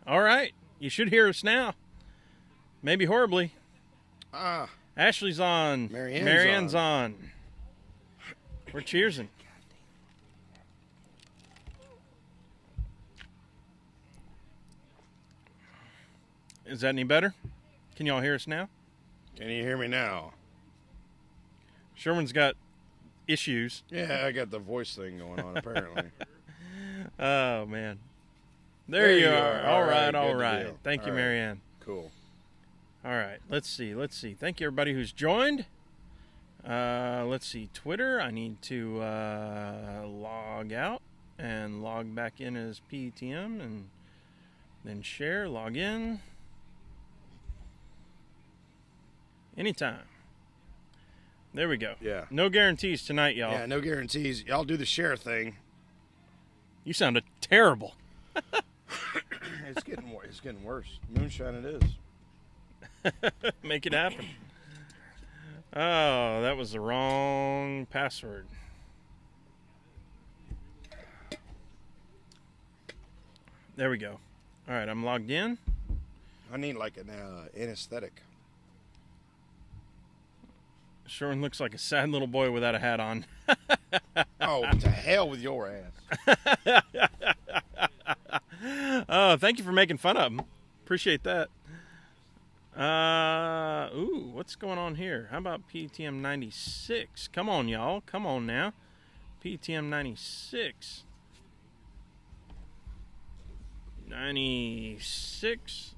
All right. You should hear us now. Maybe horribly. Ashley's on. Marianne's on. We're cheersing. Is that any better? Can y'all hear us now? Can you hear me now? Sherman's got issues. Yeah, I got the voice thing going on, apparently. Oh, man. There you are. All right. Thank you, right. Marianne. Cool. All right. Let's see. Thank you, everybody who's joined. Let's see. Twitter. I need to log out and log back in as PETM and then share, log in. Anytime. There we go. Yeah. No guarantees tonight, y'all. Yeah, no guarantees. Y'all do the share thing. You sounded terrible. It's getting worse. Moonshine it is. Make it happen. Oh, that was the wrong password. There we go. All right, I'm logged in. I need like an anesthetic. Sherman looks like a sad little boy without a hat on. Oh, to hell with your ass. Oh, thank you for making fun of him. Appreciate that. Ooh, what's going on here? How about PTM 96? Come on, y'all. Come on now. PTM 96. 96.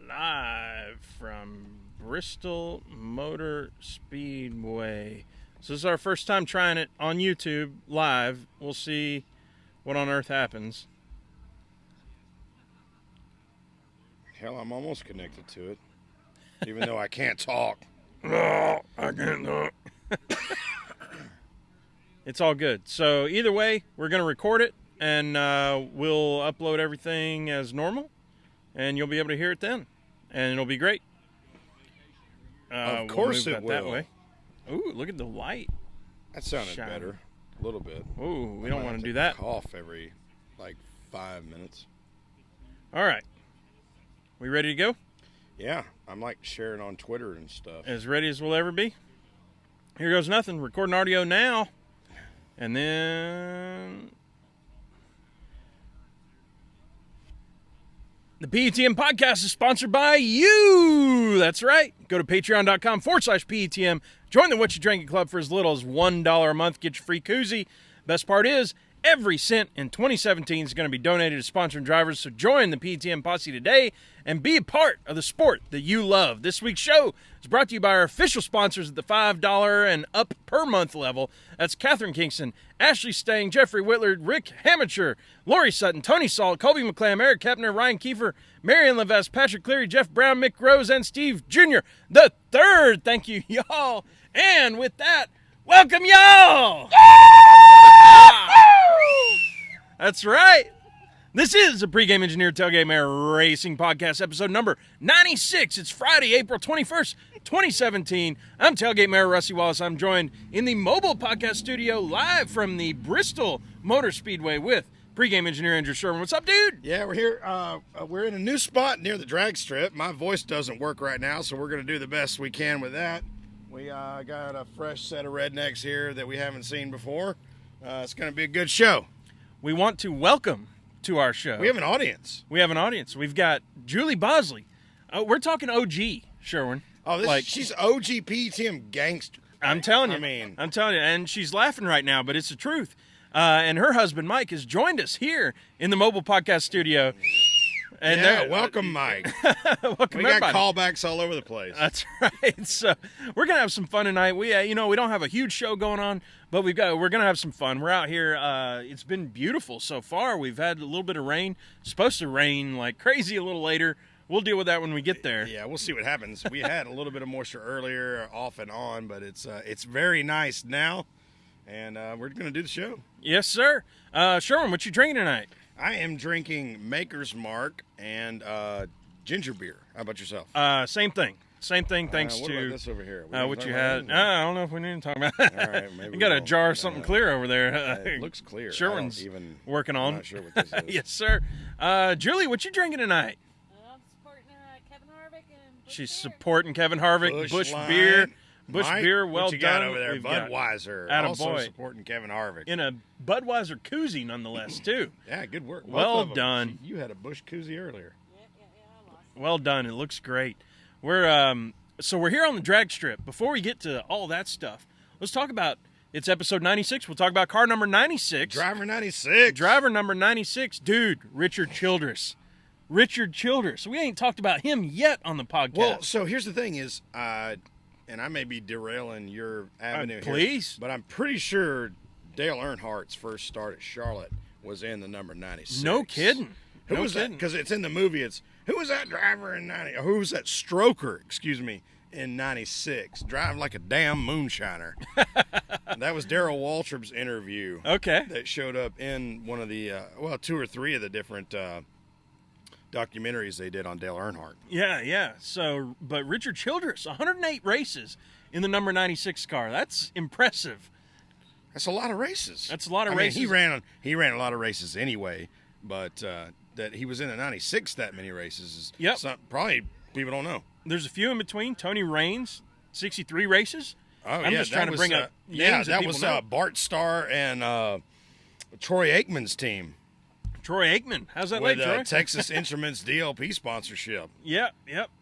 Live from Bristol Motor Speedway. So this is our first time trying it on YouTube live. We'll see what on earth happens. Hell, I'm almost connected to it. Even though I can't talk. No, I can't talk. It's all good. So either way, we're going to record it, and we'll upload everything as normal, and you'll be able to hear it then, and it'll be great. Of course it will. That way. Ooh, look at the light. That sounded Shining. better. A little bit. Ooh, we don't want to do that. Cough every, 5 minutes. All right. We ready to go? Yeah, I'm sharing on Twitter and stuff. As ready as we'll ever be. Here goes nothing. Recording audio now. And then the PETM podcast is sponsored by you. That's right. Go to patreon.com/PETM. Join the What You Drinking Club for as little as $1 a month. Get your free koozie. Best part is, every cent in 2017 is going to be donated to sponsoring drivers. So join the PETM posse today and be a part of the sport that you love. This week's show is brought to you by our official sponsors at the $5 and up per month level. That's Catherine Kingston, Ashley Stang, Jeffrey Whitler, Rick Hamature, Lori Sutton, Tony Salt, Colby McClam, Eric Kepner, Ryan Kiefer, Marion Levesque, Patrick Cleary, Jeff Brown, Mick Rose, and Steve Jr. the third. Thank you, y'all. And with that, welcome y'all. That's right. This is a Pregame Engineer Tailgate Mayor Racing Podcast, episode number 96. It's Friday, April 21st, 2017. I'm Tailgate Mayor Rusty Wallace. I'm joined in the mobile podcast studio live from the Bristol Motor Speedway with Pregame Engineer Andrew Sherman. What's up, dude? Yeah, we're here. We're in a new spot near the drag strip. My voice doesn't work right now, so we're going to do the best we can with that. We got a fresh set of rednecks here that we haven't seen before. It's going to be a good show. We want to welcome to our show. We have an audience. We've got Julie Bosley. We're talking OG, Sherwin. Oh, she's OG PTM gangster. I'm telling you. I'm telling you. And she's laughing right now, but it's the truth. And her husband, Mike, has joined us here in the mobile podcast studio. And welcome, Mike. Welcome, we got callbacks all over the place. That's right. So we're gonna have some fun tonight. We don't have a huge show going on, but we're gonna have some fun. We're out here. It's been beautiful so far. We've had a little bit of rain. It's supposed to rain like crazy a little later. We'll deal with that when we get there. Yeah, we'll see what happens. We had a little bit of moisture earlier, off and on, but it's very nice now, and we're gonna do the show. Yes, sir. Sherman, what you drinking tonight? I am drinking Maker's Mark and ginger beer. How about yourself? Same thing. Same thing thanks what to about this over here? what you had. I don't know if we need to talk about All right, maybe you got a jar of something clear over there. It looks clear. Sherwin's working on. I'm not sure what this is. Yes, sir. Julie, what you drinking tonight? I'm supporting Kevin Harvick and Busch She's Beer. supporting Kevin Harvick. Busch Line. Beer. Busch Mike, Beer, well what you done. got over there? We've got Budweiser. Attaboy. Also supporting Kevin Harvick. in a Budweiser koozie, nonetheless, too. Yeah, good work. Both Well of them. done. You had a Busch koozie earlier. I lost. Well done. It looks great. So we're here on the drag strip. Before we get to all that stuff, let's talk about, it's episode 96. We'll talk about car number 96. Driver 96. Driver number 96. Dude, Richard Childress. Richard Childress. We ain't talked about him yet on the podcast. Well, so here's the thing is, and I may be derailing your avenue please. here, but I'm pretty sure Dale Earnhardt's first start at Charlotte was in the number 96. No kidding. Who No was that? kidding. Because it's in the movie. It's who was that driver in 90? Who was that stroker? Excuse me, in 96, driving like a damn moonshiner. That was Darrell Waltrip's interview. Okay. That showed up in one of the 2 or 3 of the different documentaries they did on Dale Earnhardt. Yeah. So, but Richard Childress, 108 races in the number 96 car. That's impressive. That's a lot of races. That's a lot of I mean, races. he ran a lot of races anyway, but that he was in the 96 that many races is probably people don't know. There's a few in between. Tony Raines, 63 races. Oh, I'm just trying to bring up names that people was know. Bart Starr and Troy Aikman's team Troy Aikman. How's that with late, Troy? Texas Instruments DLP sponsorship. Yep.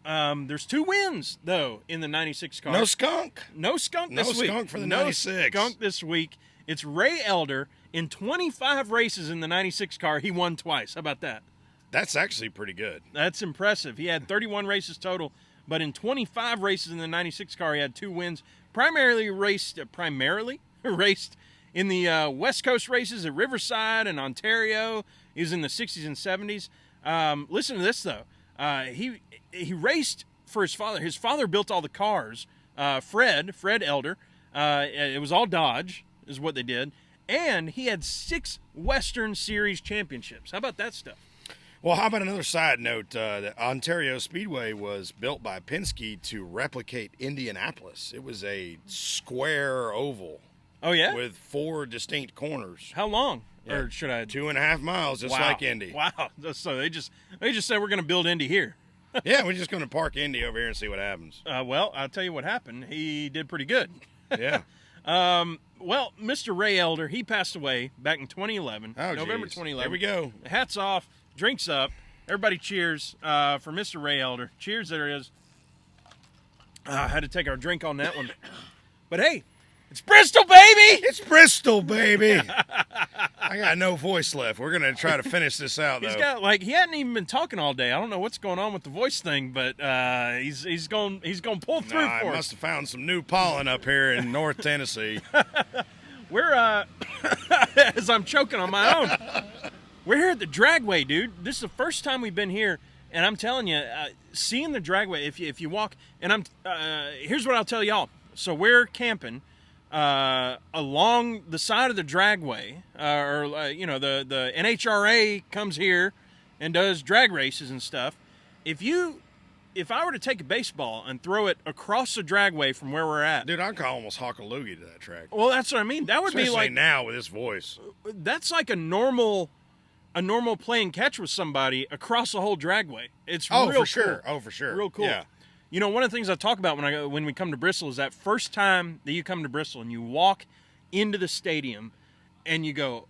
There's 2 wins, though, in the 96 car. No skunk. No skunk this week. No skunk for the no 96. Skunk this week. It's Ray Elder. In 25 races in the 96 car, he won twice. How about that? That's actually pretty good. That's impressive. He had 31 races total, but in 25 races in the 96 car, he had 2 wins. Primarily raced in the West Coast races at Riverside and Ontario. He was in the 60s and 70s. Listen to this, though. He raced for his father. His father built all the cars. Fred Elder. It was all Dodge is what they did. And he had 6 Western Series championships. How about that stuff? Well, how about another side note? The Ontario Speedway was built by Penske to replicate Indianapolis. It was a square oval. Oh, yeah? With 4 distinct corners. How long? Yeah. Or should I? 2.5 miles, just like Indy. Wow. So they just said we're going to build Indy here. Yeah, we're just going to park Indy over here and see what happens. Well, I'll tell you what happened. He did pretty good. Yeah. Well, Mr. Ray Elder, he passed away back in 2011. Oh, November geez. 2011. There we go. Hats off. Drinks up. Everybody cheers for Mr. Ray Elder. Cheers, there is. I had to take our drink on that one. But hey, it's Bristol, baby! It's Bristol, baby. I got no voice left. We're going to try to finish this out, though. He's got he hadn't even been talking all day. I don't know what's going on with the voice thing, but he's going to pull through I for must us. have found some new pollen up here in North Tennessee. We're as I'm choking on my own. We're here at the Dragway, dude. This is the first time we've been here, and I'm telling you, seeing the Dragway. If you walk, and here's what I'll tell y'all. So we're camping along the side of the Dragway, the NHRA comes here and does drag races and stuff. If I were to take a baseball and throw it across the Dragway from where we're at, Dude, I could almost hawk a loogie to that track. well, that's what I mean. That would Especially be like now with his voice. that's like a normal play and catch with somebody across the whole Dragway. It's Oh, real for sure. cool. Oh, for sure. Real cool. Yeah. You know, one of the things I talk about when we come to Bristol is that first time that you come to Bristol and you walk into the stadium and you go,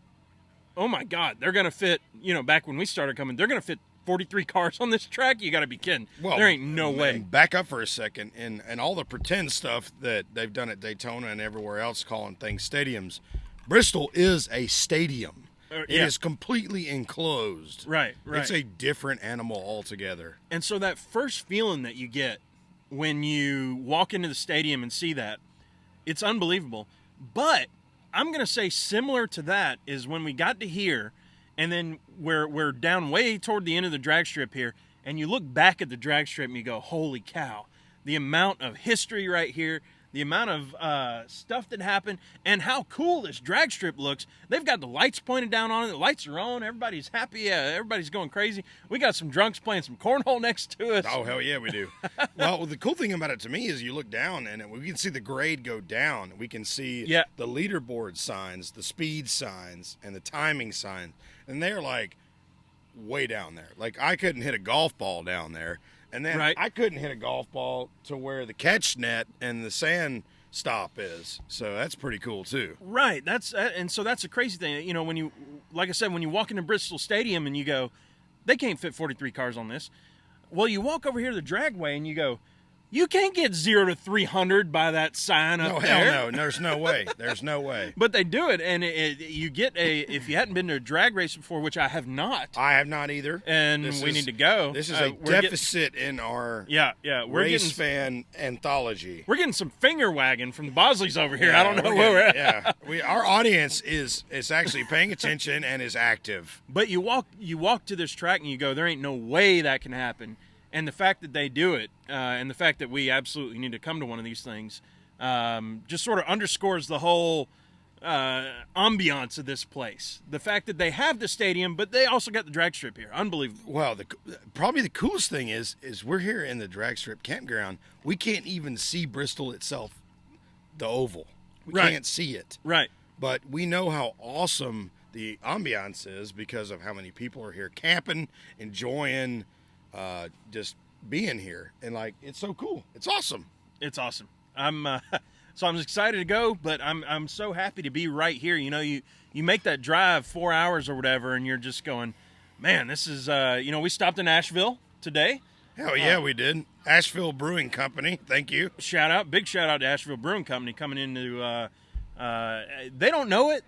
oh my God, they're going to fit, back when we started coming, they're going to fit 43 cars on this track. You got to be kidding. Well, there ain't no way. Back up for a second, and all the pretend stuff that they've done at Daytona and everywhere else calling things stadiums, Bristol is a stadium. It is completely enclosed. Right. It's a different animal altogether. And so that first feeling that you get when you walk into the stadium and see that, it's unbelievable. But I'm going to say similar to that is when we got to here, and then we're down way toward the end of the drag strip here, and you look back at the drag strip and you go, holy cow, the amount of history right here, the amount of stuff that happened, and how cool this drag strip looks. They've got the lights pointed down on it. The lights are on. Everybody's happy. Everybody's going crazy. We got some drunks playing some cornhole next to us. Oh, hell yeah, we do. Well, the cool thing about it to me is you look down and we can see the grade go down. We can see the leaderboard signs, the speed signs, and the timing signs. And they're like way down there. Like I couldn't hit a golf ball down there. And then I couldn't hit a golf ball to where the catch net and the sand stop is. So that's pretty cool too. Right. And so that's a crazy thing. You know, when you, like I said, when you walk into Bristol Stadium and you go, they can't fit 43 cars on this. Well, you walk over here to the Dragway and you go, you can't get 0 to 300 by that sign up there. Hell no. There's no way. There's no way. But they do it, and you get if you hadn't been to a drag race before, which I have not. I have not either. And we need to go. This is a deficit in our race fan anthology. We're getting some finger wagging from the Bosleys over here. I don't know where we're at. Yeah. Our audience is actually paying attention and is active. But you walk to this track and you go, there ain't no way that can happen. And the fact that they do it, and the fact that we absolutely need to come to one of these things, just sort of underscores the whole ambiance of this place. The fact that they have the stadium, but they also got the drag strip here. Unbelievable. Well, probably the coolest thing is we're here in the drag strip campground. We can't even see Bristol itself, the oval. We can't see it. Right. But we know how awesome the ambiance is because of how many people are here camping, enjoying just being here, and like it's so cool. It's awesome. It's awesome. I'm excited to go, but I'm so happy to be right here. You know, you make that drive 4 hours or whatever, and you're just going, man, this is we stopped in Asheville today. Hell yeah, we did. Asheville Brewing Company, thank you. Big shout out to Asheville Brewing Company coming into. They don't know it,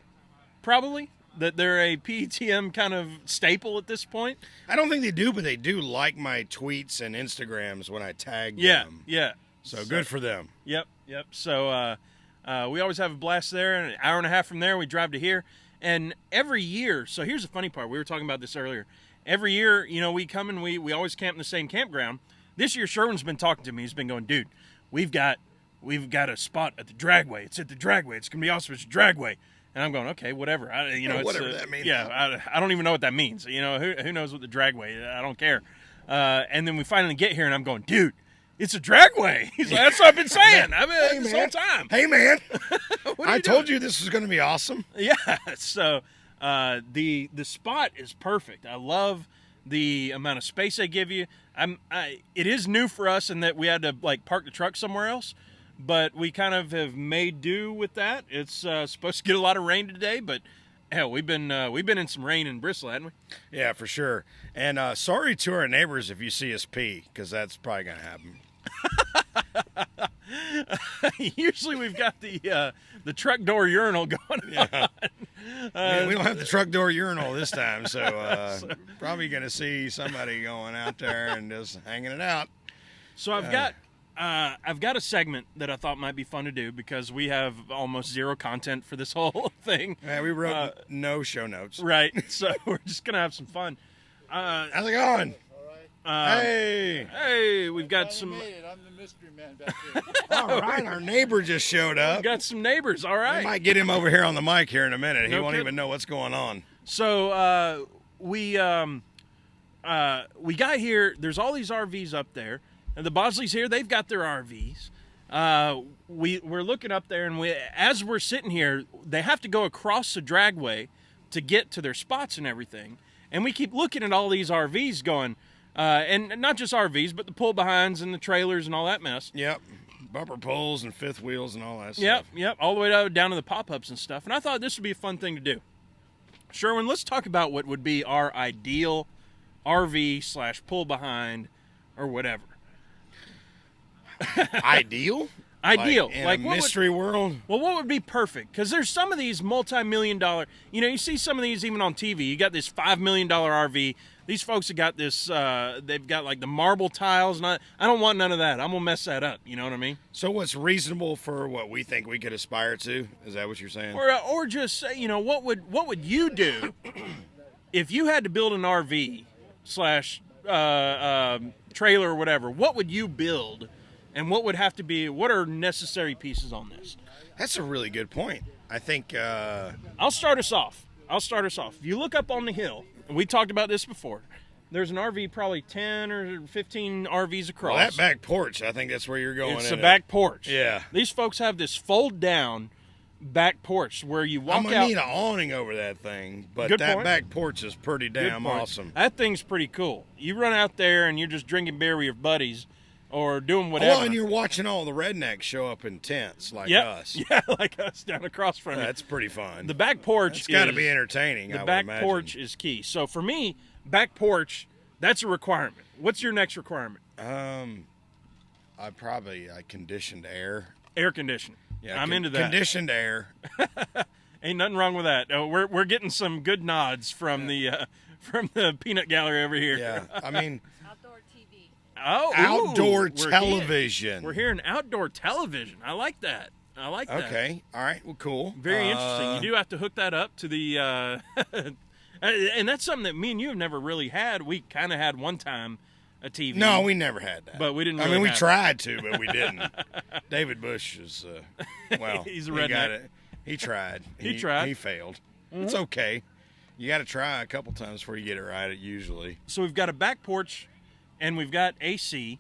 probably, that they're a PETM kind of staple at this point. I don't think they do, but they do like my tweets and Instagrams when I tag them. Yeah. So good for them. Yep. So we always have a blast there, and an hour and a half from there we drive to here. And every year, so here's the funny part. We were talking about this earlier. Every year, we come and we always camp in the same campground. This year, Sherwin's been talking to me. He's been going, dude, we've got a spot at the Dragway. It's at the Dragway. It's going to be awesome. It's Dragway. And I'm going, okay, whatever. Whatever that means. Yeah, I don't even know what that means. Who knows what the Dragway? I don't care. And then we finally get here, and I'm going, dude, it's a Dragway. He's like, that's what I've been saying. I've been this whole time. Hey, man. I told you this was going to be awesome. Yeah. So the spot is perfect. I love the amount of space they give you. It is new for us in that we had to park the truck somewhere else. But we kind of have made do with that. It's supposed to get a lot of rain today, but hell, we've been in some rain in Bristol, haven't we? Yeah, for sure. And sorry to our neighbors if you see us pee, because that's probably going to happen. Usually we've got the truck door urinal going on. We don't have the truck door urinal this time, so probably going to see somebody going out there and just hanging it out. So I've got a segment that I thought might be fun to do because we have almost zero content for this whole thing. Yeah, we wrote no show notes. Right, so we're just going to have some fun. How's it going? Hey, we've got some... I'm the mystery man back here. All right, our neighbor just showed up. We've got some neighbors, all right. We might get him over here on the mic here in a minute. He won't even know what's going on. So we got here. There's all these RVs up there. And the Bosleys here, they've got their RVs. We're looking up there, and as we're sitting here, they have to go across the Dragway to get to their spots and everything. And we keep looking at all these RVs going, and not just RVs, but the pull-behinds and the trailers and all that mess. Yep, bumper pulls and fifth wheels and all that stuff. Yep, all the way down to the pop-ups and stuff. And I thought this would be a fun thing to do. Sherwin, let's talk about what would be our ideal RV/pull-behind or whatever. Ideal? Ideal. Like a mystery world? Well, what would be perfect? Because there's some of these multi-million-dollar... you see some of these even on TV. You got this $5 million RV. These folks have got this... they've got, the marble tiles. And I don't want none of that. I'm going to mess that up. You know what I mean? So what's reasonable for what we think we could aspire to? Is that what you're saying? Or just, what would you do if you had to build an RV / trailer or whatever? What would you build... And what are necessary pieces on this? That's a really good point. I think I'll start us off. If you look up on the hill, and we talked about this before, there's an RV, probably 10 or 15 RVs across. well, that back porch, I think that's where you're going. It's the back porch. Yeah. These folks have this fold-down back porch where you walk I'm out. going to need an awning over that thing, but Good that point. back porch is pretty Good damn point. awesome. That thing's pretty cool. You run out there and you're just drinking beer with your buddies or doing whatever. Well, and you're watching all the rednecks show up in tents like Yep. us. Yeah, like us down across from you. That's pretty fun. The back porch It's got to is- be entertaining, I The would back imagine. porch is key. So for me, back porch, that's a requirement. What's your next requirement? I conditioned air. Air conditioning. Yeah, I'm into that. Conditioned air. Ain't nothing wrong with that. We're getting some good nods from the peanut gallery over here. Yeah, I mean, Outdoor TV. Oh, outdoor ooh, television. We're hearing outdoor television. I like that. Okay, all right, well, cool. Very interesting. You do have to hook that up to the, and that's something that me and you have never really had. We kind of had one time a TV. No, we never had that. But we didn't I really mean, we have it. tried to, but we didn't. David Bush is, well, He's a he got redneck. it. He tried. He tried. He failed. It's okay. You got to try a couple times before you get it right, usually. So we've got a back porch, and we've got AC.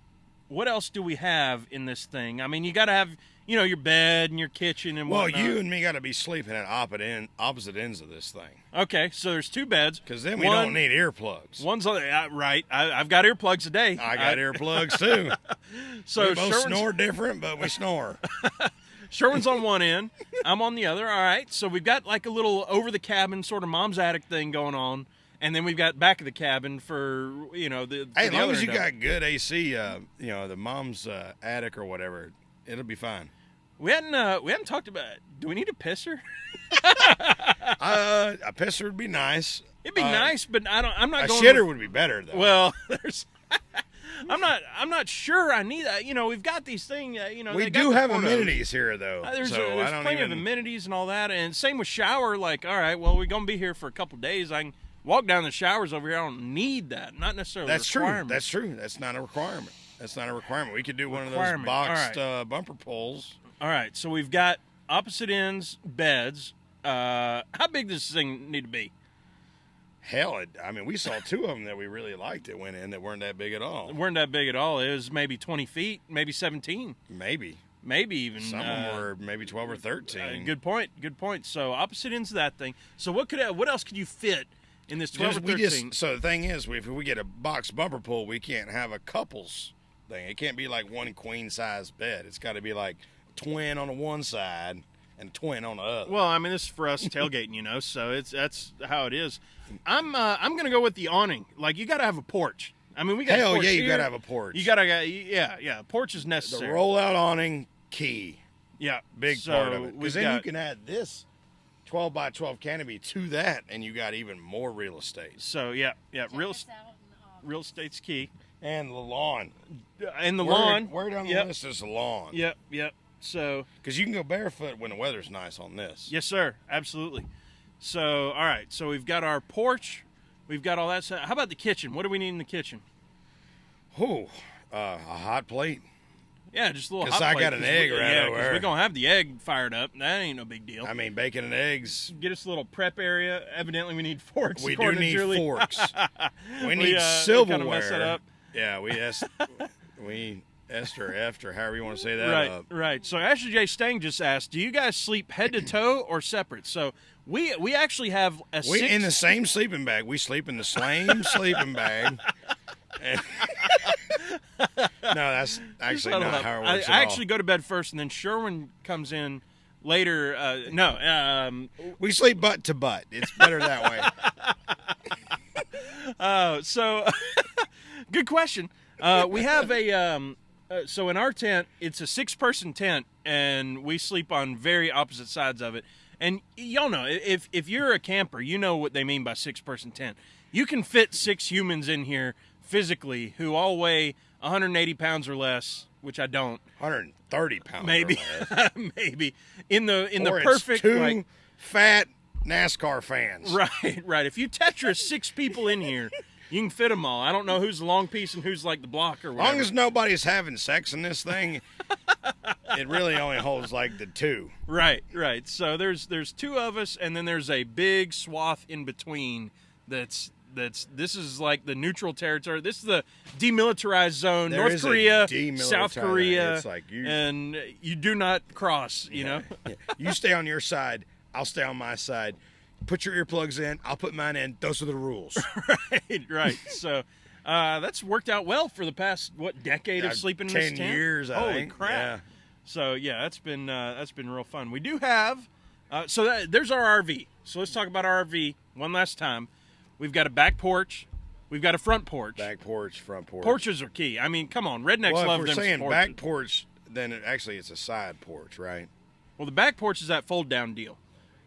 What else do we have in this thing? I mean, you got to have, your bed and your kitchen and Well, whatnot. you and me got to be sleeping at opposite ends of this thing. Okay, so there's two beds. Because then we don't need earplugs. One's on right. I've got earplugs today. I got earplugs, too. So We both Sherwin's, snore different, but we snore. Sherwin's on one end. I'm on the other. All right. So we've got like a little over the cabin sort of mom's attic thing going on, and then we've got back of the cabin for the. Hey, as the long other as you end of it. got good AC, the mom's attic or whatever, it'll be fine. We hadn't talked about it. Do we need a pisser? A pisser would be nice. It'd be nice, but I'm not A going. shitter would be better, though. Well, there's. I'm not sure I need that. We've got these things. we they got do the have portos. amenities here, though. There's so I don't plenty even... of amenities and all that, and same with shower. Like, all right, well, we're gonna be here for a couple days. I can walk down the showers over here. I don't need that. Not necessarily. That's a true. requirement. That's true. That's not a requirement. We could do one of those Requirement. boxed All bumper poles. All right, so we've got opposite ends beds. How big does this thing need to be? Hell, we saw two of them that we really liked that went in that weren't that big at all. They weren't that big at all. It was maybe 20 feet, maybe 17, Maybe. maybe even. Some of them were maybe 12 or 13. Good point. Good point. So opposite ends of that thing. So what else could you fit in this 12 or 13? So the thing is, if we get a box bumper pole, we can't have a couples thing. It can't be like one queen size bed. It's got to be like twin on the one side and twin on the other. Well, this is for us tailgating, so that's how it is. I'm gonna go with the awning. Like, you got to have a porch. We got Hell a porch yeah, you here. got to have a porch. You gotta, yeah. Porch is the necessary. rollout awning key, Yeah, big so part of it. we've Because then got- you can add this 12 by 12 canopy to that, and you got even more real estate. So yeah. Check Real us out and, real estate's key. And the lawn. And the lawn. Where down the Yep. list is the lawn. Yep. So Because you can go barefoot when the weather's nice on this. yes, sir, absolutely. So all right, so we've got our porch, we've got all that stuff. How about the kitchen? What do we need in the kitchen? Ooh, a hot plate. Yeah, just a little. 'Cause hot I plate, got an 'cause egg right yeah, over 'cause there. we're gonna have the egg fired up. That ain't no big deal. Bacon and eggs. Get us a little prep area. Evidently, we need forks. We do according to need Julie. forks. We We, need kinda silverware. messed that up. Yeah, we S'd or F'd or however you want to say that Right, up. right. So Ashley J. Stang just asked, do you guys sleep head to toe or separate? So we actually have a We six. in the same sleeping bag. We sleep in the same sleeping bag. And- no, that's actually Shut not up. how it I works at all. actually go to bed first, and then Sherwin comes in later. We sleep butt to butt. It's better that way. So good question. We have a so in our tent, it's a 6-person tent, and we sleep on very opposite sides of it. And y'all know, if you're a camper, you know what they mean by 6-person tent. You can fit 6 humans in here physically who all weigh 180 pounds or less, which I don't. 130 pounds. Maybe, or less. maybe in the Or it's perfect two like, fat NASCAR fans. right. If you Tetris 6 people in here, You can fit them all. I don't know who's the long piece and who's like the block or As whatever. long as nobody's having sex in this thing, it really only holds like the two. Right. So there's two of us, and then there's a big swath in between. This is like the neutral territory. This is the demilitarized zone. There North is a Korea, demilitarized- South Korea, it's like and you do not cross. You know. Yeah. You stay on your side, I'll stay on my side. Put your earplugs in, I'll put mine in. Those are the rules. right. So that's worked out well for the past decade of sleeping in this 10 tent. years, I Holy think. crap! Yeah. So yeah, that's been real fun. We do have there's our RV. So let's talk about our RV one last time. We've got a back porch. We've got a front porch. Back porch, front porch. Porches are key. I mean, come on, rednecks Well, love if we're them saying porches. back porch, then it's a side porch, right? Well, the back porch is that fold down deal.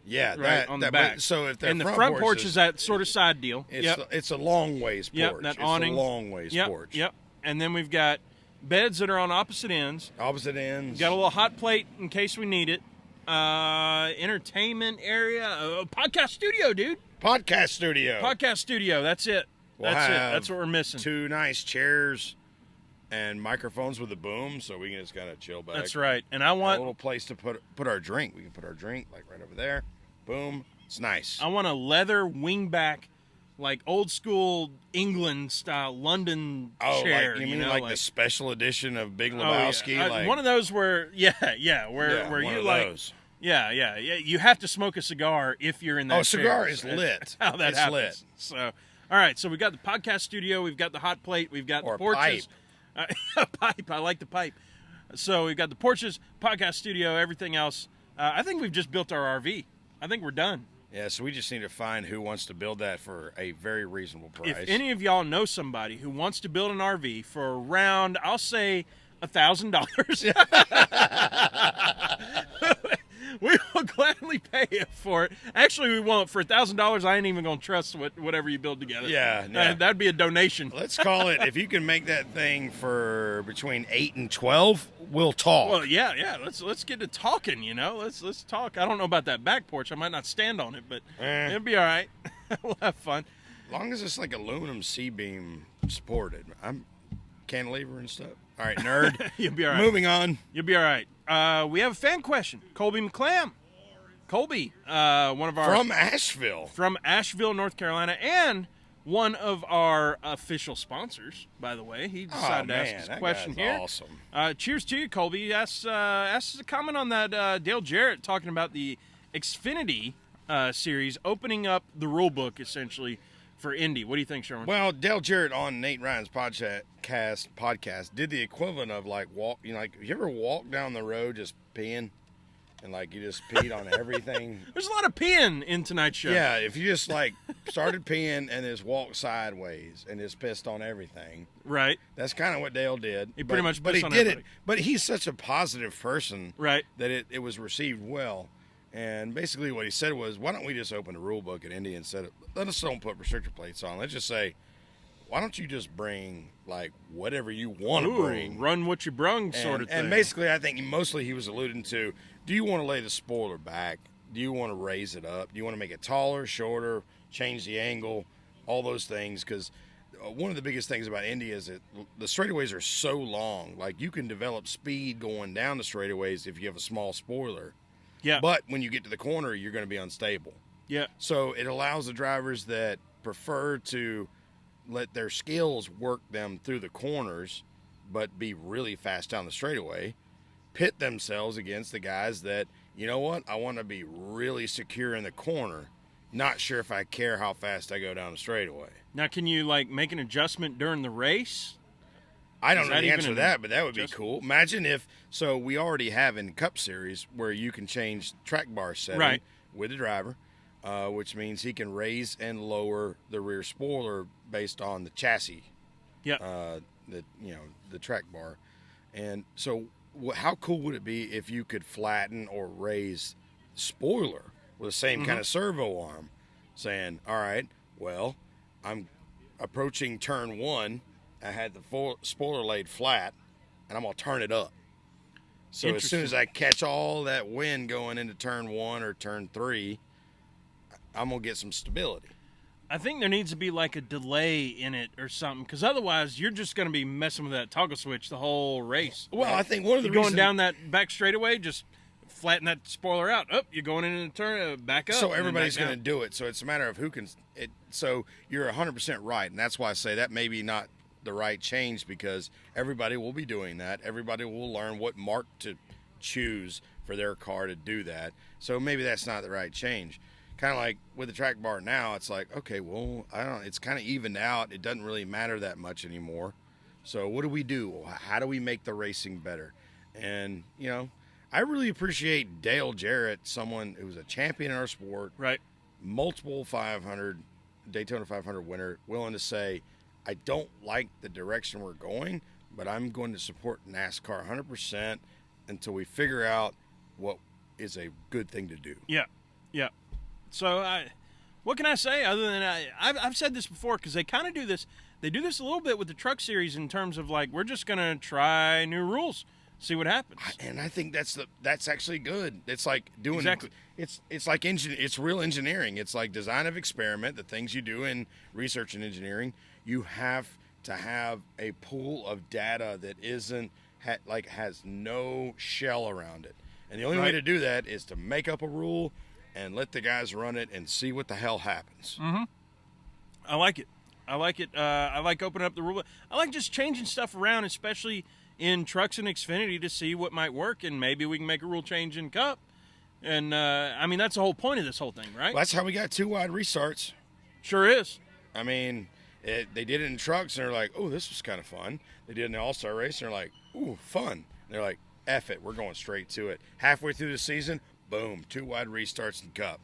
Yeah, Right, that, on the that, back. But, so if And the front porch is that sort of side deal. it's a long ways porch. Yep, that it's awning. a long ways porch. Yep. And then we've got beds that are on opposite ends. Opposite ends. Got a little hot plate in case we need it. Entertainment area. Podcast studio, dude. Podcast studio. Podcast studio. That's it. We'll That's it. have That's what we're missing. 2 nice chairs and microphones with a boom, so we can just kind of chill back. That's right. And I A want little place to put our drink. We can put our drink like right over there. Boom. It's nice. a leather wingback, like old school England style London chair. like you mean know, like the special edition of Big Lebowski? Oh, yeah. Like one of those where where one you of like those. yeah you have to smoke a cigar if you're in that chair. cigar is That's lit. how that It's happens. lit. So all right, so we got the podcast studio, we've got the hot plate, we've got Or the porches. A pipe. I like the pipe. So we've got the porches, podcast studio, everything else. I think we've just built our RV. I think we're done. Yeah, so we just need to find who wants to build that for a very reasonable price. If any of y'all know somebody who wants to build an RV for around, I'll say $1,000, we will gladly pay it for it. Actually, we won't. For $1,000, I ain't even gonna trust whatever you build together. Yeah. That'd be a donation. Let's call it, if you can make that thing for between 8 and 12, we'll talk. Well, yeah. Let's get to talking. You know, let's talk. I don't know about that back porch. I might not stand on it, but it'll be all right. We'll have fun. As long as it's like aluminum C-beam supported. I'm cantilever and stuff. All right, nerd. You'll be all right. Moving on. You'll be all right. We have a fan question. Colby McClam. Colby, one of our From Asheville, North Carolina, and one of our official sponsors, by the way. He decided to ask this question here. Awesome. Cheers to you, Colby. He asked us a comment on that Dale Jarrett talking about the Xfinity series opening up the rule book, essentially, for Indy. What do you think, Sherman? Well, Dale Jarrett on Nate Ryan's podcast did the equivalent of like you ever walk down the road just peeing and like you just peed on everything? There's a lot of peeing in tonight's show. Yeah, if you just like started peeing and just walked sideways and just pissed on everything. Right. That's kind of what Dale did. He pretty much but pissed he on did everybody. it. But he's such a positive person, Right. that it was received well. And basically what he said was, why don't we just open a rule book at Indy and let us don't put restrictor plates on. Let's just say, why don't you just bring like whatever you want to bring? Run what you brung sort of thing. And basically I think mostly he was alluding to, do you want to lay the spoiler back? Do you want to raise it up? Do you want to make it taller, shorter, change the angle, all those things? Because one of the biggest things about Indy is that the straightaways are so long. Like you can develop speed going down the straightaways if you have a small spoiler. Yeah. But when you get to the corner, you're going to be unstable. Yeah. So it allows the drivers that prefer to let their skills work them through the corners, but be really fast down the straightaway, pit themselves against the guys that, you know what, I want to be really secure in the corner, not sure if I care how fast I go down the straightaway. Now, can you like make an adjustment during the race? I don't Is know that the even answer to an that, but that would be adjust- cool. Imagine if, so we already have in Cup Series where you can change track bar setting Right. with the driver, which means he can raise and lower the rear spoiler based on the chassis, Yeah. the track bar. And so how cool would it be if you could flatten or raise spoiler with the same kind of servo arm, saying, all right, well, I'm approaching turn 1, I had the spoiler laid flat, and I'm going to turn it up. So as soon as I catch all that wind going into turn 1 or turn 3, I'm going to get some stability. I think there needs to be like a delay in it or something, because otherwise you're just going to be messing with that toggle switch the whole race. Well, I think one of the You're going reasons, down that back straightaway, just flatten that spoiler out. Oh, you're going in the turn, back up. so everybody's going to do it. So it's a matter of who can. So you're 100% right, and that's why I say that maybe not the right change, because everybody will be doing that. Everybody will learn what mark to choose for their car to do that. So maybe that's not the right change. Kind of like with the track bar now, it's like, okay, well, I don't. It's kind of evened out. It doesn't really matter that much anymore. So what do we do? How do we make the racing better? And I really appreciate Dale Jarrett, someone who was a champion in our sport, Right. multiple Daytona 500 winner, willing to say, I don't like the direction we're going, but I'm going to support NASCAR 100% until we figure out what is a good thing to do. Yeah. So what can I say other than I've said this before, because they kind of do this. They do this a little bit with the truck series in terms of like, we're just going to try new rules, see what happens. And I think that's actually good. It's like doing Exactly. It's like it's real engineering. It's like design of experiment, the things you do in research and engineering. You have to have a pool of data that has no shell around it. And the only way Right. to do that is to make up a rule and let the guys run it and see what the hell happens. Mm-hmm. I like it. I like opening up the rule. I like just changing stuff around, especially in trucks and Xfinity, to see what might work, and maybe we can make a rule change in Cup. And I mean, that's the whole point of this whole thing, right? Well, that's how we got 2 wide restarts. Sure is. I mean, they did it in trucks, and they're like, oh, this was kind of fun. They did it in the All-Star race, and they're like, ooh, fun. And they're like, F it, we're going straight to it. Halfway through the season, boom, 2 wide restarts in Cup.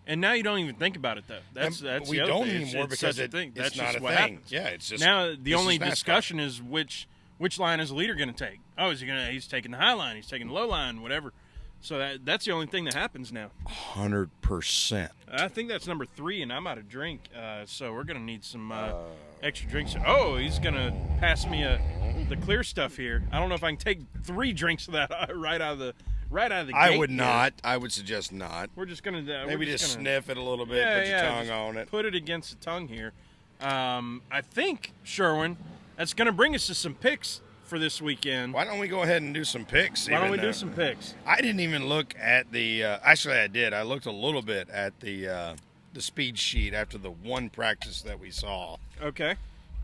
And now you don't even think about it, though. That's we the other don't thing. anymore It's because such a thing. it's That's not just a what thing. happens. Yeah, it's just now the this only is NASCAR. discussion is which line is the leader going to take. Oh, he's taking the high line, he's taking the low line, whatever. So that's the only thing that happens now. 100%. I think that's number 3, and I'm out of drink, so we're gonna need some extra drinks. Oh, he's gonna pass me the clear stuff here. I don't know if I can take 3 drinks of that right out of the gate. I would here. not. I would suggest not. We're just gonna Maybe we're just gonna, sniff it a little bit, Yeah, put your tongue just on it. Put it against the tongue here. I think, Sherwin, that's gonna bring us to some picks for this weekend. Why don't we go ahead and do some picks? Why don't we do some picks? I didn't even look at the. Actually, I did. I looked a little bit at the speed sheet after the one practice that we saw. Okay.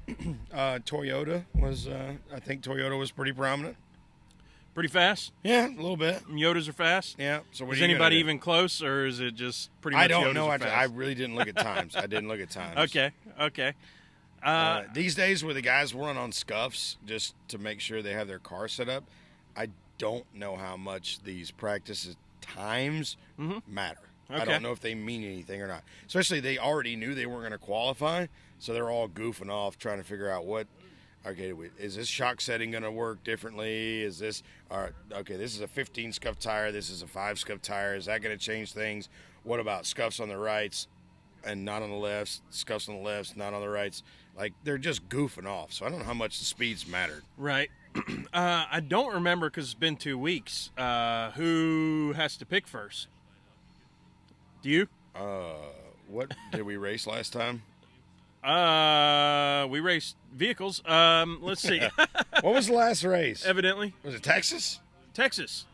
Toyota was. I think Toyota was pretty prominent. Pretty fast. Yeah, a little bit. Yodas are fast. Yeah. So what Is are you gonna anybody do? even close, or is it just pretty much I don't Yodas know. are I fast? really didn't look at times. I didn't look at times. Okay. These days, where the guys run on scuffs just to make sure they have their car set up, I don't know how much these practices times matter. I Okay. don't know if they mean anything or not. Especially they already knew they weren't going to qualify, so they're all goofing off trying to figure out is this shock setting going to work differently? Is this okay, this is a 15 scuff tire, this is a 5 scuff tire. Is that going to change things? What about scuffs on the rights and not on the lefts, scuffs on the lefts, not on the rights? Like, they're just goofing off, so I don't know how much the speeds mattered. Right. I don't remember because it's been 2 weeks. Who has to pick first? Do you? What did we race last time? We raced vehicles. Let's see. What was the last race? Evidently, Was it Texas? Texas,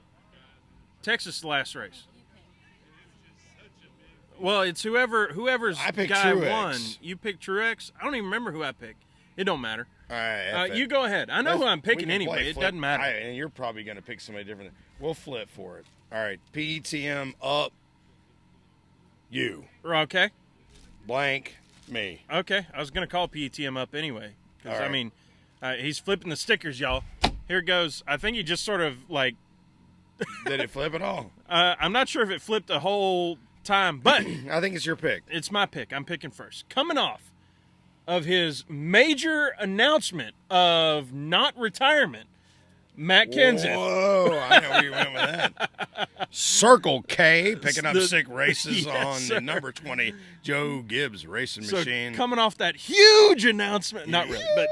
the last race. Well, it's whoever's I picked guy Truex. won. You picked Truex. I don't even remember who I picked. It don't matter. All right. You go ahead. I know who I'm picking anyway. It doesn't matter. And you're probably going to pick somebody different. We'll flip for it. All right. PETM up. You. Okay. Blank. Me. Okay. I was going to call PETM up anyway. Because, All right. I mean, he's flipping the stickers, y'all. Here it goes. I think he just sort of, like... Did it flip at all? I'm not sure if it flipped the whole time, but I think it's your pick. it's my pick. I'm picking first. Coming off of his major announcement of not retirement, Matt Kenseth. Whoa, I know where you went with that. Circle K picking up The- 6 races Yes, on sir. the number 20 Joe Gibbs racing So machine. coming off that huge announcement, not really, but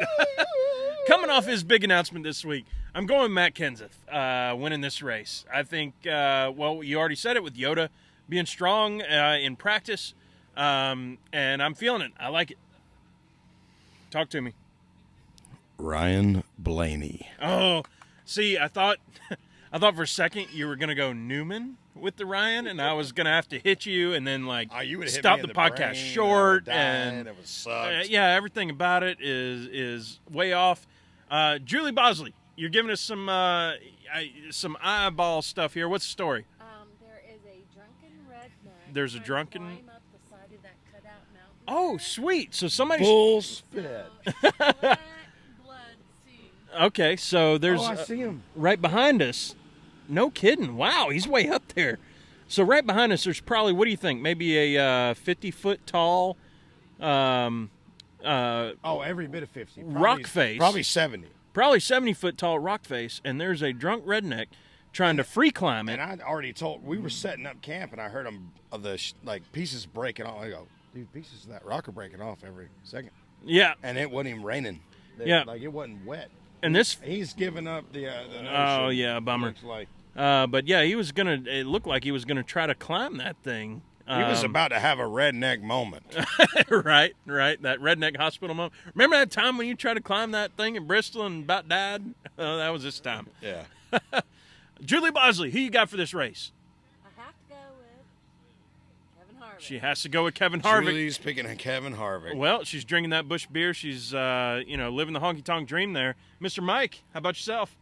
coming off his big announcement this week, I'm going Matt Kenseth winning this race. I think, well, you already said it with Yoda being strong in practice. And I'm feeling it. I like it. Talk to me. Ryan Blaney. Oh, see, I thought for a second you were gonna go Newman with the Ryan, and I was gonna have to hit you, and then You would hit stop me the in podcast brain, short, and and it was sucked. yeah, everything about it is way off. Julie Bosley, you're giving us some eyeball stuff here. What's the story? There is a drunken redneck. There's a trying to drunken- climb up the side of that cutout mountain. Oh, sweet. So somebody. Bull spit. Black blood scene. Okay, so there's I see him. right behind us. No kidding. Wow, he's way up there. So right behind us, there's probably, what do you think? Maybe a 50-foot tall Every bit of 50. rock face. Probably 70. Probably 70-foot tall rock face, and there's a drunk redneck trying to free climb it. And I'd already told, we were setting up camp, and I heard them of the pieces breaking off. I go, dude, pieces of that rock are breaking off every second. Yeah, And it wasn't even raining. Yeah. It wasn't wet. and this. He's giving up the Oh notion, yeah, bummer. looks like. But yeah, he was gonna. It looked like he was gonna try to climb that thing. He was about to have a redneck moment. right. That redneck hospital moment. Remember that time when you tried to climb that thing in Bristol and about died? Oh, that was this time. Yeah. Julie Bosley, who you got for this race? I have to go with Kevin Harvick. She has to go with Kevin Harvick. Julie's picking Kevin Harvick. Well, she's drinking that Busch beer. She's, living the honky-tonk dream there. Mr. Mike, how about yourself?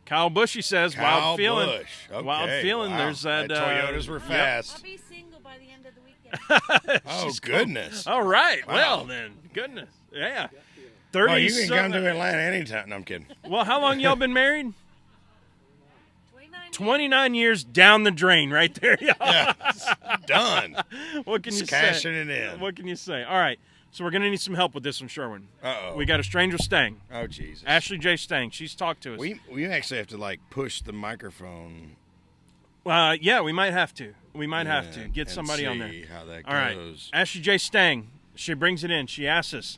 Kyle Busch, he says. Kyle Wild feeling. Busch. Okay, Wild feeling. wow. There's that. Toyotas were fast. I'll be single by the end of the weekend. Oh, She's goodness. All right. Wow. Well, then. Goodness. Yeah. 30 Oh, you can come something- to Atlanta anytime. No, I'm kidding. Well, how long y'all been married? 29 29 years down the drain right there, y'all. Yeah, it's done. What can you Just say? cashing it in. What can you say? All right. So we're going to need some help with this one, Sherwin. Uh-oh. We got a stranger Stang. Oh, Jesus. Ashley J. Stang. She's talked to us. We actually have to, push the microphone. Yeah, we might have to. We might have to and- get and somebody on there. see how that All right. goes. Ashley J. Stang. She brings it in. She asks us.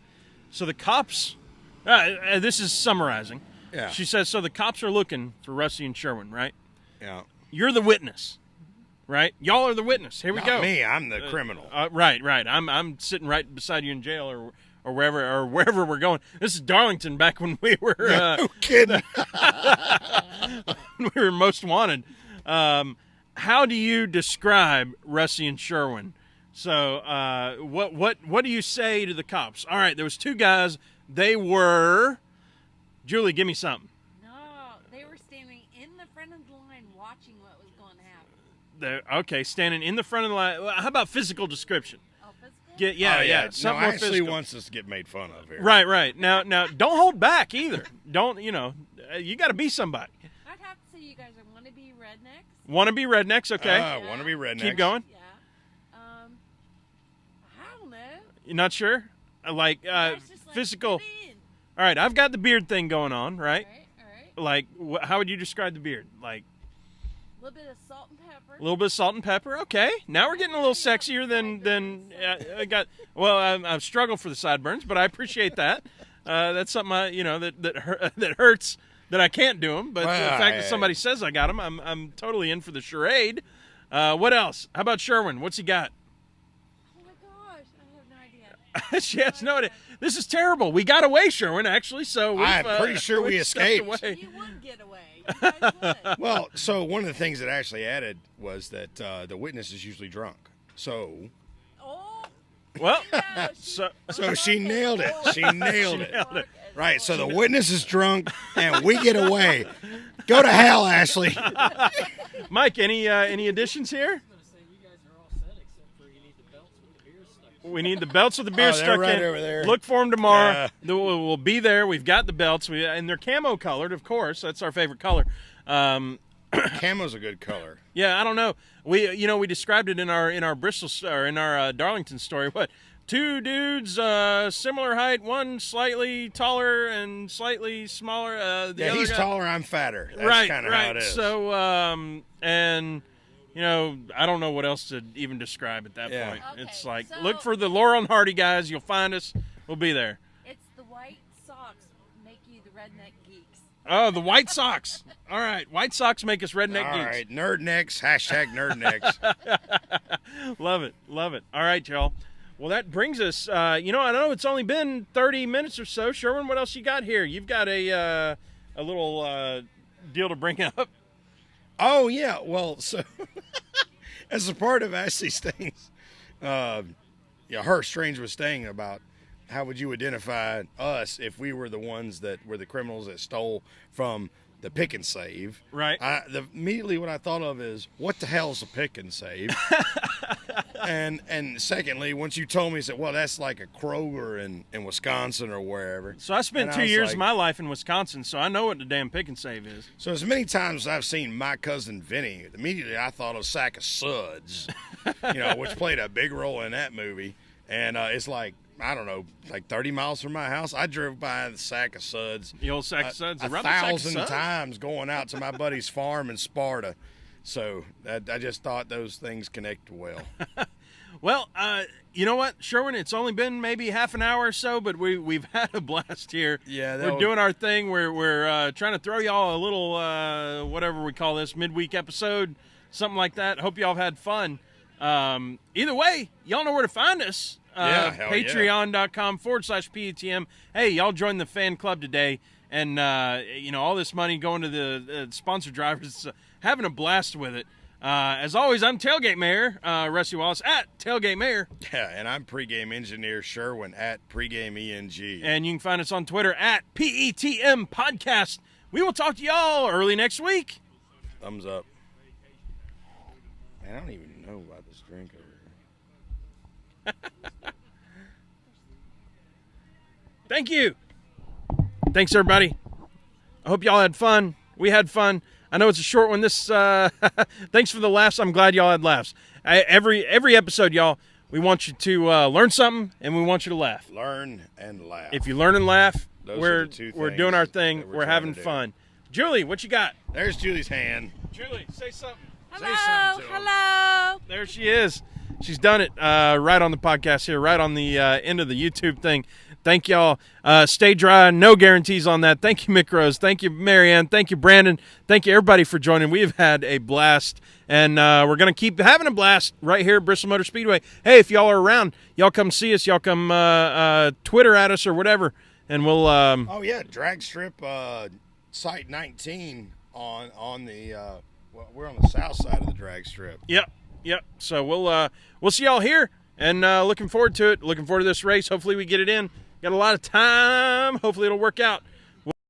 So the cops. This is summarizing. Yeah. She says, so the cops are looking for Rusty and Sherwin, right? Yeah. You're the witness, right? Y'all are the witness. Here we Not go. me. I'm the criminal. Right. I'm sitting right beside you in jail or wherever we're going. This is Darlington back when we were No kidding. when we were most wanted. How do you describe Rusty and Sherwin? So what do you say to the cops? All right, there was two guys. They were Julie. Give me something. No, they were standing in the front of the line watching what was going to happen. They're, okay, standing in the front of the line. Well, how about physical description? Oh, physical? Yeah. No, Something more Ashley physical. wants us to get made fun of here. Right. Now, don't hold back either. Don't, you got to be somebody. I'd have to say you guys are wannabe rednecks. Want to be rednecks? Okay. Want to be rednecks. Keep going. Yeah. I don't know. You're not sure? Guys just, Physical. get in. All right, I've got the beard thing going on, right? All right. How would you describe the beard? Like A little bit of salt and pepper. a little bit of salt and pepper. Okay, now we're getting a little sexier than I got. Well, I've struggled for the sideburns, but I appreciate that. That's something that hurts that I can't do them. But the fact that somebody says I got them, I'm totally in for the charade. What else? How about Sherwin? What's he got? Oh my gosh, I have no idea. She has no idea. This is terrible. We got away, Sherwin, actually. So I'm pretty sure we we've stepped escaped. away. You would get away. You guys would. Well, so one of the things that Ashley added was that the witness is usually drunk. So Oh. Well, No, so she nailed it. She nailed it. nailed it. Right, so the witness is drunk, and we get away. Go to hell, Ashley. Mike, any additions here? We need the belts with the beer Oh, they're stuck right in. over there. Look for them tomorrow. Yeah. We'll be there. We've got the belts, and they're camo colored, of course. That's our favorite color. Camo's a good color. Yeah, I don't know. We described it in our Bristol or in our Darlington story. What? Two dudes, similar height, one slightly taller and slightly smaller. The Yeah, other he's guy, taller, I'm fatter. That's right, kind of right. how it is. So, and I don't know what else to even describe at that Yeah. point. Okay, It's like, so- look for the Laurel and Hardy guys. You'll find us. We'll be there. It's the white socks make you the redneck geeks. Oh, the White Sox. All right, White Sox make us redneck All geeks. right, nerd necks, hashtag nerd necks. Love it, love it. All right, y'all. Well, that brings us, I know it's only been 30 minutes or so. Sherwin, what else you got here? You've got a little deal to bring up. Oh, yeah. Well, so as a part of Ashley Staines, her exchange with Sting about how would you identify us if we were the ones that were the criminals that stole from the pick and save. Right. Immediately what I thought of is, what the hell's a pick and save? and secondly, once you told me, I said, well, that's like a Kroger in Wisconsin or wherever. So I spent 2 years of my life in Wisconsin, so I know what the damn pick and save is. So as many times as I've seen My Cousin Vinny, immediately I thought of Sack of Suds, which played a big role in that movie. And it's like, I don't know, like 30 miles from my house. I drove by the Sack of Suds. The old Sack of Suds? 1,000 times going out to my buddy's farm in Sparta. So I just thought those things connect well. Well, you know what, Sherwin? It's only been maybe half an hour or so, but we've had a blast here. Yeah, we're doing our thing. We're trying to throw y'all a little whatever we call this midweek episode, something like that. Hope y'all have had fun. Either way, y'all know where to find us. Patreon.com/PETM. Hey, y'all join the fan club today, and all this money going to the sponsor drivers, having a blast with it. As always, I'm Tailgate Mayor Rusty Wallace at Tailgate Mayor. Yeah, and I'm pregame engineer Sherwin at pregame ENG. And you can find us on Twitter at PETM Podcast. We will talk to y'all early next week. Thumbs up. Man, I don't even know about this drink over here. Thank you. Thanks, everybody. I hope y'all had fun. We had fun. I know it's a short one. Thanks for the laughs. I'm glad y'all had laughs. Every episode, y'all, we want you to learn something, and we want you to laugh. Learn and laugh. If you learn and laugh, Those we're are the two we're things doing our thing. that we're We're trying having to do. fun. Julie, what you got? There's Julie's hand. Julie, say something. Hello, hello. There she is. She's done it right on the podcast here, right on the end of the YouTube thing. Thank y'all. Stay dry. No guarantees on that. Thank you, Mick Rose. Thank you, Marianne. Thank you, Brandon. Thank you, everybody, for joining. We have had a blast, and we're going to keep having a blast right here at Bristol Motor Speedway. Hey, if y'all are around, y'all come see us. Y'all come Twitter at us or whatever, and we'll Oh, yeah, drag strip site 19 on the we're on the south side of the drag strip. Yep. So we'll see y'all here, and looking forward to it. Looking forward to this race. Hopefully we get it in. Got a lot of time. Hopefully it'll work out.